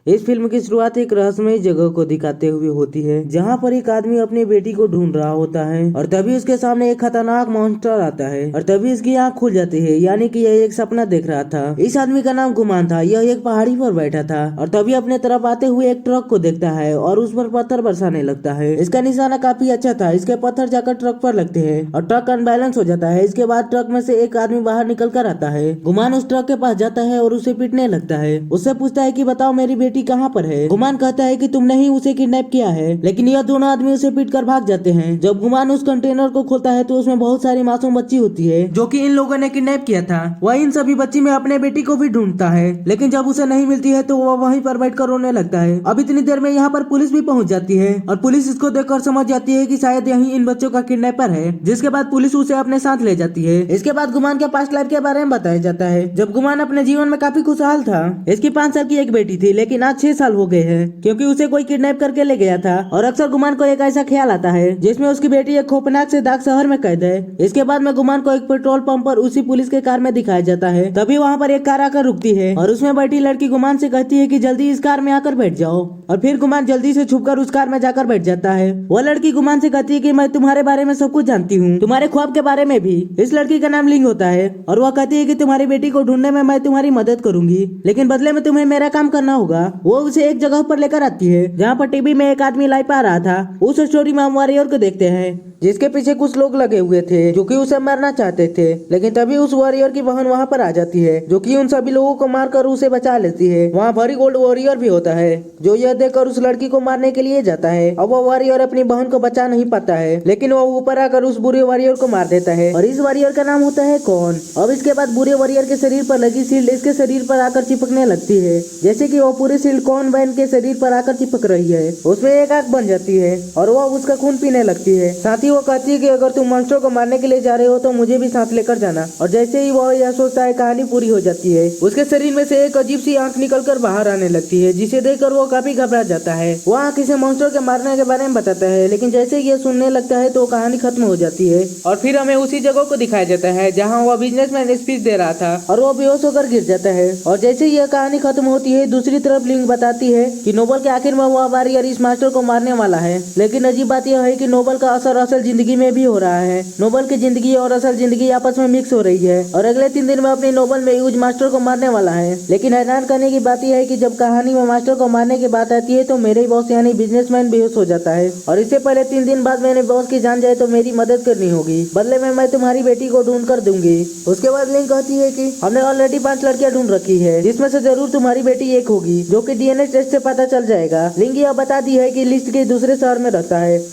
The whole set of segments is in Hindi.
इस फिल्म की शुरुआत एक रहस्यमय जगह को दिखाते हुए होती है, जहाँ पर एक आदमी अपनी बेटी को ढूंढ रहा होता है और तभी उसके सामने एक खतरनाक मॉन्स्टर आता है और तभी उसकी आंख खुल जाती है, यानी कि यह एक सपना देख रहा था। इस आदमी का नाम गुमान था। यह एक पहाड़ी पर बैठा था और तभी अपने तरफ आते हुए एक ट्रक को देखता है और उस पर पत्थर बरसाने लगता है। इसका निशाना काफी अच्छा था। इसके पत्थर जाकर ट्रक पर लगते हैं और ट्रक अनबैलेंस हो जाता है। इसके बाद ट्रक में से एक आदमी बाहर निकल कर आता है। गुमान उस ट्रक के पास जाता है और उसे पीटने लगता है। उससे पूछता है कि बताओ मेरी बेटी कहाँ पर है। गुमान कहता है कि तुमने ही उसे किडनैप किया है, लेकिन यह दोनों आदमी उसे पीट कर भाग जाते हैं। जब गुमान उस कंटेनर को खोलता है तो उसमें बहुत सारी मासूम बच्ची होती है जो कि इन लोगों ने किडनैप किया था। वह इन सभी बच्ची में अपने बेटी को भी ढूंढता है, लेकिन जब उसे नहीं मिलती है तो वह वहीं पर बैठकर रोने लगता है। अब इतनी देर में यहाँ पर पुलिस भी पहुंच जाती है और पुलिस इसको देखकर समझ जाती है कि शायद यही इन बच्चों का किडनैपर है, जिसके बाद पुलिस उसे अपने साथ ले जाती है। इसके बाद गुमान के पास्ट लाइफ के बारे में बताया जाता है। जब गुमान अपने जीवन में काफी खुशहाल था। इसकी 5 साल की एक बेटी थी, लेकिन आज 6 साल हो गए हैं क्योंकि उसे कोई किडनैप करके ले गया था। और अक्सर गुमान को एक ऐसा ख्याल आता है जिसमें उसकी बेटी एक खौफनाक से दाग शहर में कैद है। इसके बाद में गुमान को एक पेट्रोल पंप पर उसी पुलिस के कार में दिखाया जाता है। तभी वहाँ पर एक कार आकर रुकती है और उसमें बैठी लड़की गुमान से कहती है कि जल्दी इस कार में आकर बैठ जाओ। और फिर गुमान जल्दी से छुपकर उस कार में जाकर बैठ जाता है। वह लड़की गुमान से कहती है कि मैं तुम्हारे बारे में सब कुछ जानती हूँ, तुम्हारे ख्वाब के बारे में भी। इस लड़की का नाम लिंग होता है और वह कहती है कि तुम्हारी बेटी को ढूंढने में मैं तुम्हारी मदद करूंगी, लेकिन बदले में तुम्हें मेरा काम करना होगा। वो उसे एक जगह पर लेकर आती है जहाँ पर टीवी में एक आदमी लाइव आ रहा था। उस स्टोरी में हम वॉरियर को देखते हैं जिसके पीछे कुछ लोग लगे हुए थे जो कि उसे मारना चाहते थे, लेकिन तभी उस वॉरियर की बहन वहाँ पर आ जाती है जो कि उन सभी लोगों को मारकर उसे बचा लेती है। वहाँ भरी गोल्ड वॉरियर भी होता है जो यह देखकर उस लड़की को मारने के लिए जाता है। अब वो वॉरियर अपनी बहन को बचा नहीं पाता है, लेकिन वो ऊपर आकर उस बुरे वॉरियर को मार देता है और इस वॉरियर का नाम होता है कौन। अब इसके बाद बुरे वॉरियर के शरीर पर लगी शील्ड इसके शरीर पर आकर चिपकने लगती है, जैसे कि वो पूरी शील्ड कौन बहन के शरीर पर आकर चिपक रही है। उसमें एक आग बन जाती है और वो उसका खून पीने लगती है। साथ ही वो कहती है कि अगर तुम मॉन्स्टर को मारने के लिए जा रहे हो तो मुझे भी साथ लेकर जाना। और जैसे ही वो यह सोचता है कहानी पूरी हो जाती है। उसके शरीर में से एक अजीब सी आंख निकलकर बाहर आने लगती है, जिसे देखकर वो काफी घबरा जाता है। वो आंख इसे मॉन्स्टर के मारने के बारे में बताता है, लेकिन जैसे ही ये सुनने लगता है तो कहानी खत्म हो जाती है। और फिर हमें उसी जगह को दिखाया जाता है जहाँ वह बिजनेसमैन स्पीच दे रहा था और वो बेहोश होकर गिर जाता है। और जैसे ही यह कहानी खत्म होती है, दूसरी तरफ लिंक बताती है कि नोबल के आखिर में वह वॉरियर इस मास्टर को मारने वाला है। लेकिन अजीब बात यह है कि नोबल का असर असल जिंदगी में भी हो रहा है। नोबल की जिंदगी और असल जिंदगी आपस में मिक्स हो रही है और अगले 3 दिन में अपने नोबल में यूज मास्टर को मारने वाला है। लेकिन हैरान करने की बात यह है कि जब कहानी में मास्टर को मारने की बात आती है तो मेरे बॉस यानी बिजनेसमैन बेहोश हो जाता है और इससे पहले 3 दिन बाद मेरे बॉस की जान जाए तो मेरी मदद करनी होगी, बदले में मैं तुम्हारी बेटी को ढूंढ कर दूंगी। उसके बाद लिंक कहती है कि हमने ऑलरेडी 5 लड़कियां ढूंढ रखी है, जिसमें से जरूर तुम्हारी बेटी एक होगी, जो कि डीएनए टेस्ट से पता चल जाएगा। लिंक यह बता दी है कि लिस्ट के दूसरे शहर में रहता है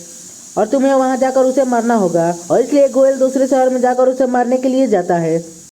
और तुम्हें वहां जाकर उसे मारना होगा, और इसलिए गोयल दूसरे शहर में जाकर उसे मारने के लिए जाता है।